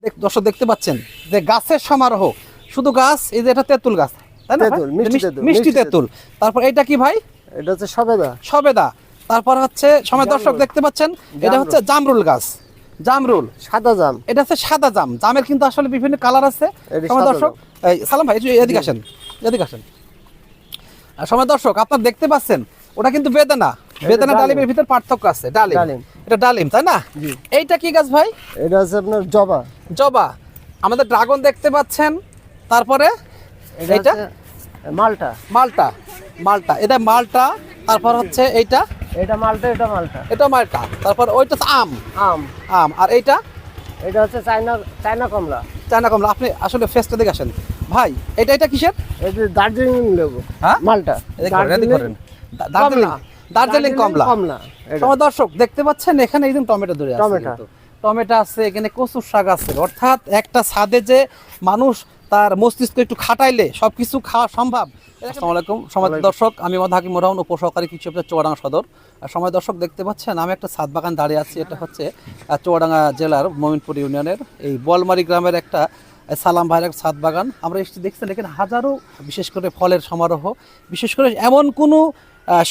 দর্শক দেখতে পাচ্ছেন যে গাছের সমারোহ, শুধু গাছ, এই যে এটা তেঁতুল গাছ, তাই না? মিষ্টি তেঁতুল। তারপর এটা কি ভাই? এটা হচ্ছে সবেদা। সবেদা। তারপর হচ্ছে সময় দর্শক দেখতে পাচ্ছেন এটা হচ্ছে জামরুল গাছ, জামরুল, সাদা জাম। এটা হচ্ছে সাদা জাম। জামের কিন্তু আসলে বিভিন্ন কালার আছে। সময় দর্শক, এই সালাম ভাই এদিকে আসেন, এদিকে আসেন। সময় দর্শক আপনারা দেখতে পাচ্ছেন ওটা কিন্তু বেদানা, বেদানা ডালিমের ভিতর পার্থক্য আছে। ডালিম, এটা ডালিম, তাই না? এইটা কি গাছ ভাই? এটা হচ্ছে আপনার জবা। জবা। আমাদের ড্রাগন দেখতে পাচ্ছেন। তারপরে এটা মালটা, মালটা, মালটা, এটা মালটা। তারপর হচ্ছে এইটা, এটা মালটা, এটা মালটা, এটা মালটা। তারপর ওইটা আম, আম, আম। আর এইটা এটা হচ্ছে চায়না, চায়না কমলা। চায়না কমলা। আপনি আসলে ফেসটা দেখে আসেন ভাই। এটা এটা কিসের? এই যে দার্জিলিং লেবু। হ্যাঁ, মালটা, দার্জিলিং, দার্জিলিং কমলা। কমলা। সময় দর্শক দেখতে পাচ্ছেন এখানে এই টমেটো ধরে আছে, টমেটো আছে, এখানে কচুর শাক আছে। অর্থাৎ একটা ছাদে যে মানুষ তার মস্তিষ্ক একটু খাটাইলে সবকিছু খাওয়া সম্ভব। আসসালামু আলাইকুম সময় দর্শক, আমি মোহাম্মদ হাকিম রহমান, উপসহকারী কৃষি অফিসার চুয়াডাঙ্গা সদর। আর সময় দর্শক দেখতে পাচ্ছেন আমি একটা ছাদ বাগান দাঁড়িয়ে আছি। এটা হচ্ছে চুয়াডাঙ্গা জেলার মমিনপুর ইউনিয়নের এই বলমারি গ্রামের একটা সালাম ভাইয়ের ছাদ বাগান। আমরা এসে দেখছেন এখানে হাজারো, বিশেষ করে ফলের সমারোহ। বিশেষ করে এমন কোনো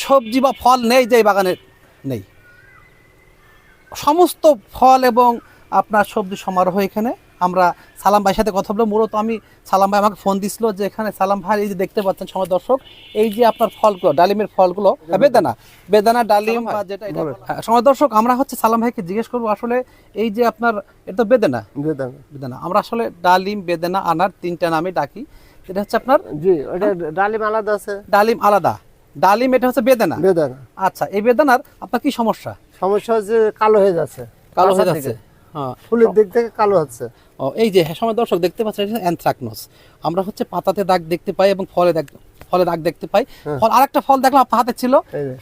সবজি বা ফল নেই যে এই বাগানে নেই। সমস্ত ফল এবং আপনার সবজি সমারোহ এখানে। আমরা সালাম ভাইয়ের সাথে কথা বলবো। মূলত আমি সালাম ভাই আমাকে ফোন দিছিল যে এখানে সালাম ভাই এই যে দেখতে পাচ্ছেন সময় দর্শক, এই যে আপনার ফলগুলো, ডালিমের ফলগুলো, বেদানা, বেদানা ডালিম বা যেটা এটা সময় দর্শক, আমরা হচ্ছে সালাম ভাইকে জিজ্ঞেস করবো আসলে এই যে আপনার এটা বেদানা, বেদানা আমরা আসলে ডালিম, বেদানা, আনার তিনটা নামে ডাকি। এটা হচ্ছে আপনার, জি ওটা ডালিম আলাদা আছে, ডালিম আলাদা, ডালিম এটা হচ্ছে বেদানা। বেদানা। আচ্ছা, এই বেদানার আপনার কি সমস্যা? সমস্যা হচ্ছে কালো হয়ে যাচ্ছে, কালো হয়ে যাচ্ছে। হ্যাঁ, ফুলের দিক থেকে কালো হচ্ছে। ও এই যে সময় দর্শক দেখতে পাচ্ছেন এটা অ্যানথ্রাকনোস। আমরা হচ্ছে পাতাতে দাগ দেখতে পাই এবং ফলে দাগ দেখতে পাই। ফল আরেকটা ফল দেখলাম আপনার হাতে ছিল,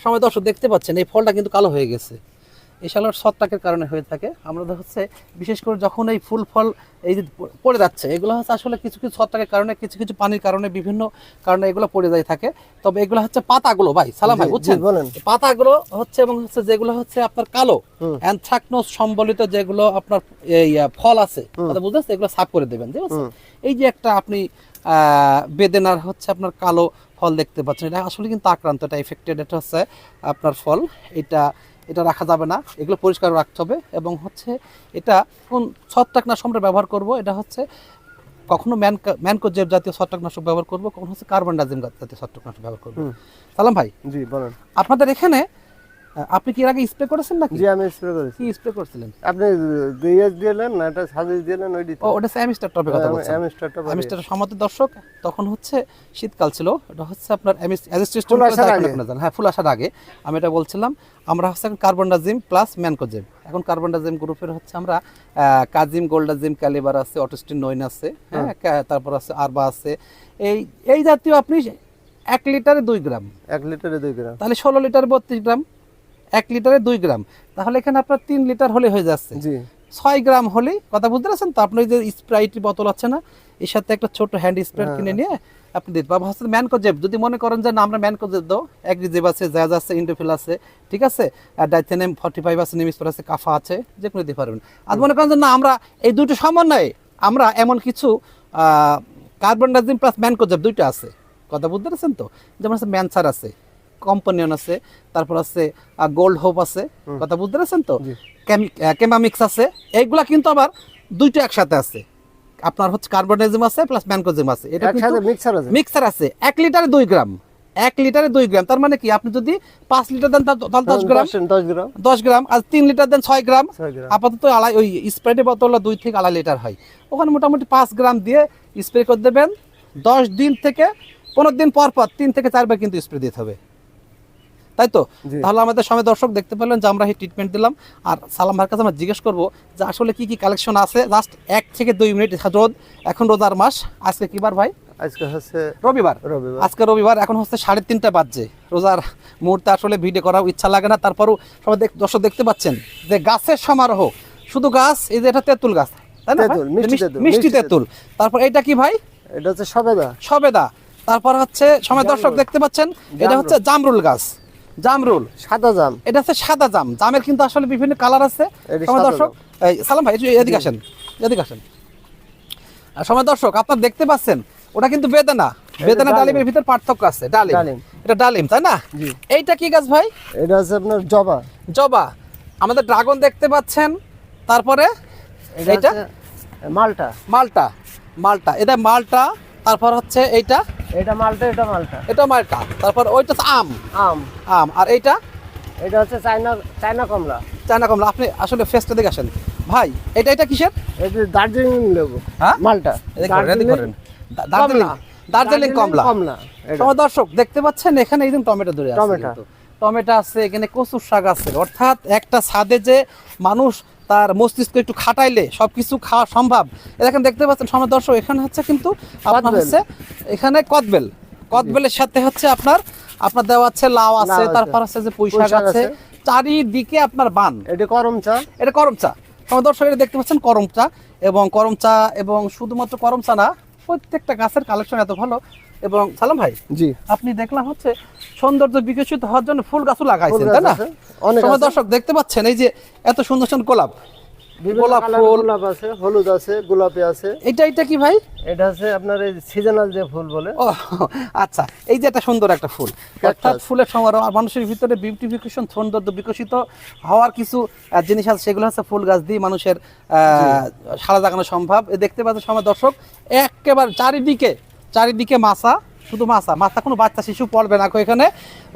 সময় দর্শক দেখতে পাচ্ছেন এই ফলটা কিন্তু কালো হয়ে গেছে। এই সালার ছত্রাকের কারণে হয়ে থাকে। আমরা হচ্ছে বিশেষ করে যখন এই ফুল ফল এই যে পড়ে যাচ্ছে, এগুলো হচ্ছে আসলে কিছু কিছু ছত্রাকের কারণে, কিছু কিছু পানির কারণে, বিভিন্ন কারণে এগুলো পড়ে যায় থাকে। তবে এগুলো হচ্ছে পাতাগুলো ভাই সালাম ভাই বুঝছেন, পাতাগুলো হচ্ছে এবং হচ্ছে যেগুলো হচ্ছে আপনার কালো অ্যানথ্রাকনোস সম্বলিত যেগুলো আপনার এই ফল আছে, কথা বুঝতেছে, এগুলো সাফ করে দেবেন। ঠিক আছে? এই যে একটা আপনি বেদেনার হচ্ছে আপনার কালো ফল দেখতে পাচ্ছেন, এটা আসলে কিন্তু আক্রান্ত, এটা এফেক্টেড। এটা হচ্ছে আপনার ফল, এটা রাখা যাবে না, এগুলো পরিষ্কার রাখতে হবে। এবং হচ্ছে এটা কোন ছত্রাকনাশক আমরা ব্যবহার করব, এটা হচ্ছে কখনো ম্যানকোজেব জাতীয় ছত্রাকনাশক ব্যবহার করব, কখনো হচ্ছে কার্বনডাজিম জাতীয় ছত্রাকনাশক ব্যবহার করব। সালাম ভাই, জি বলেন। আপনাদের এখানে আপনি কি এর আগে স্প্রে করেছেন নাকি? জি আমি স্প্রে করেছি। কি স্প্রে করেছিলেন? আপনি দুইয়াস দিলেন না, এটা সাজেস দিলেন ওই দিতে। ও ওটা অ্যামিস্টার টপের কথা বলছেন। অ্যামিস্টার সমাতে দর্শক তখন হচ্ছে শীতকাল ছিল, এটা হচ্ছে আপনার অ্যাজিস্টেস্টন হ্যাঁ ফুল আসার আগে আমি এটা বলছিলাম। আমরা হচ্ছে কার্বনডাজিম প্লাস ম্যানকোজেব। এখন কার্বনডাজিম গ্রুপের হচ্ছে আমরা কাজিম, গোল্ডাজিম, ক্যালিবার আছে, অটোস্টিন 9 আছে, হ্যাঁ, তারপর আছে আরবা আছে। এই জাতীয় আপনি 1 লিটারে 2 গ্রাম, 1 লিটারে 2 গ্রাম, তাহলে 16 লিটারে 32 গ্রাম, 1 লিটারে 2 গ্রাম, তাহলে এখানে আপনার 3 লিটার হলে হয়ে যাচ্ছে। জি 6 গ্রাম হলেই, কথা বুঝতে পারছেন তো? আপনার যে স্প্রাইটের বোতল আছে না, এর সাথে একটা ছোট হ্যান্ড স্প্রে কিনে নিয়ে আপনি দিতে পারবেন। হচ্ছে ম্যানকোজেব, যদি মনে করেন যে না আমরা ম্যানকোজেব দাও, অ্যাগ্রিজেব আছে, জাজ আছে, ইন্ডোফিল আছে, ঠিক আছে, আর ডাইথেনেম 45 আছে, নিমিস্পর আছে, কাফা আছে, যে কোনো দিতে পারবেন। আর মনে করেন যে না আমরা এই দুটো সমন্বয়ে আমরা এমন কিছু কার্বনডাজিম প্লাস ম্যানকোজেব দুইটা আছে, কথা বুঝতে পারছেন তো? যেমন আছে ম্যানসার আছে, কম্পানিয়ন আছে, তারপর আছে গোল্ড হোপ আছে, কথা বুঝতে পারছেন তো? কেমামিক্স আছে। এইগুলা কিন্তু আবার দুইটা একসাথে আছে, আপনার হচ্ছে কার্বনডাজিম আছে প্লাস ম্যানকোজেম আছে, এটা কিন্তু মিক্সার আছে। 1 লিটারে 2 গ্রাম, 1 লিটারে 2 গ্রাম, তার মানে কি আপনি যদি 5 লিটার দেন তাহলে 10 গ্রাম, 10 গ্রাম, আর 3 লিটার দেন 6 গ্রাম। আপাতত ওই স্প্রেডের বোতলটা 2 থেকে 2.5 লিটার হয়, ওখানে মোটামুটি 5 গ্রাম দিয়ে স্প্রে করে দেবেন। 10 দিন থেকে 15 দিন পর পর 3 থেকে 4 বার কিন্তু স্প্রে দিতে হবে, তাই তো? তাহলে আমাদের সময় দর্শক দেখতে পেলেন যে আমরা এই ট্রিটমেন্ট দিলাম। আর সালাম ভাইয়ের কাছে আমরা জিজ্ঞেস করবো যে আসলে কি কি কালেকশন আছে। জাস্ট 1 থেকে 2 মিনিট রোদ, এখন রোজার মাস, আজকে কি বার ভাই? আজকে হচ্ছে রবিবার। আজকে রবিবার, এখন হচ্ছে 3:30 বাজছে। রোজার মুহূর্তে আসলে ভিডিও করার ইচ্ছা লাগে না, তারপরও সবাই দর্শক দেখতে পাচ্ছেন যে গাছের সমারোহ, শুধু গাছ, এই যে এটা তেঁতুল গাছ, তাই না? মিষ্টি তেঁতুল। তারপর এটা কি ভাই? এটা হচ্ছে সবেদা, সবেদা। তারপর হচ্ছে সময় দর্শক দেখতে পাচ্ছেন এটা হচ্ছে জামরুল গাছ, জামরুল, সাদা জাম, এটা হচ্ছে সাদা জাম। জামের কিন্তু আসলে বিভিন্ন কালার আছে। সময় দর্শক, সালাম ভাই এদিকে আসেন, এদিকে আসেন। আর সময় দর্শক আপনারা দেখতে পাচ্ছেন ওটা কিন্তু বেদানা, বেদানা ডালিম। ডালিমের ভিতর পার্থক্য আছে। ডালিম, ডালিম। এটা ডালিম তাই না? জি। এইটা কি গাছ ভাই? এটা আছে আপনার জবা। জবা। আমাদের ড্রাগন দেখতে পাচ্ছেন, তারপরে এটা এইটা আছে মালটা। মালটা, মালটা এটা মালটা, তারপর হচ্ছে এইটা, এটা মালটা, এটা মালটা। এটা মালটা, তারপর ওইটা তো আম, আম। আম। আর এইটা এটা হচ্ছে চায়না, চায়না কমলা। চায়না কমলা। আপনি আসলে ফেসটা দেখে আসেন ভাই। এটা এটা কিসের? এটা দার্জিলিং লেবু। হ্যাঁ মালটা। এদিকে করেন, এদিকে করেন। দার্জিলিং, দার্জিলিং কমলা। কমলা। এটা। সময় দর্শক দেখতে পাচ্ছেন এখানে এই যে টমেটো ধরে আছে, টমেটো। কিন্তু টমেটো আছে, এখানে কচুর শাক আছে। অর্থাৎ একটা ছাদে যে মানুষ তার মস্তিষ্ক একটু খাটাইলে সবকিছু খাওয়া সম্ভব। এখানে দেখতে পাচ্ছেন সময় দর্শক, এখানে হচ্ছে কিন্তু আপনার কদবেল। হচ্ছে এখানে কদবেল, কদবেলের সাথে হচ্ছে আপনার আপনার দেওয়া আছে লাউ আছে, লাউ আছে। তারপর আছে যে পুঁই শাক পুঁই শাক আছে, আছে। চারিদিকে আপনার বান। এটা করম চা। এটা করম চা। সময় দর্শক এটা দেখতে পাচ্ছেন করম চা, এবং করম চা, এবং শুধুমাত্র করম চা না, প্রত্যেকটা গাছের কালেকশন এত ভালো। এবং সালাম ভাই, জি। আপনি দেখলাম হচ্ছে সৌন্দর্য বিকশিত হওয়ার জন্য ফুল গাছও লাগাইছেন ফুল তাই গাছ না? আছে, অনেক সময় আছে। দর্শক দেখতে পাচ্ছেন এই যে এত সুন্দর সুন্দর গোলাপ, বিভিন্ন গোলাপ কালারের ফুল। গোলাপ আছে, হলুদ আছে, গোলাপি আছে। এটা কি ভাই? এটা হচ্ছে আপনার এই সিজনাল যে ফুল বলে। ও আচ্ছা, এই যে একটা সুন্দর একটা ফুল, অর্থাৎ ফুলের সমারোহ। আর মানুষের ভিতরে বিউটিফিকেশন, সৌন্দর্য বিকশিত হওয়ার কিছু জিনিস আছে, সেগুলো হচ্ছে ফুল গাছ দিয়ে মানুষের সারা জাগানো সম্ভব। এ দেখতে পাচ্ছেন সময় দর্শক একেবারে চারিদিকে, চারিদিকে মাছা, শুধু মাছা, মাথা কোনো বাচ্চা শিশু পড়বে না এখানে।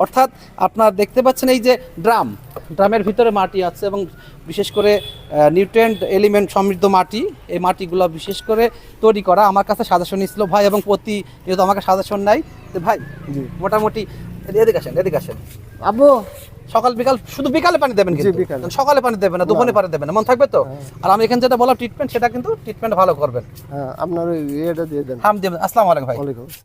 অর্থাৎ আপনার দেখতে পাচ্ছেন এই যে ড্রাম, ড্রামের ভিতরে মাটি আছে, এবং বিশেষ করে নিউট্রিয়েন্ট এলিমেন্ট সমৃদ্ধ মাটি। এই মাটিগুলো বিশেষ করে তৈরি করা। আমার কাছে সাজেশন ছিল ভাই, এবং প্রতি যেহেতু আমাকে সাজেশন নাই তো ভাই, জি। মোটামুটি এদিকে আসেন, এদিকে আসেন। আব্বু। সকাল বিকাল শুধু বিকালে পানি দেবেন, কিন্তু বিকালে। সকালে পানি দেবেন না, দুপুরে পানি দেবেন না, মন থাকবে তো? আর আমি এখানে যেটা বললাম ট্রিটমেন্ট, সেটা কিন্তু ট্রিটমেন্ট ভালো করবেন। হ্যাঁ, আপনার ওই এটা দিয়ে দেন। হাম দিবেন। আসসালামু আলাইকুম ভাই। ওয়ালাইকুম আসসালাম।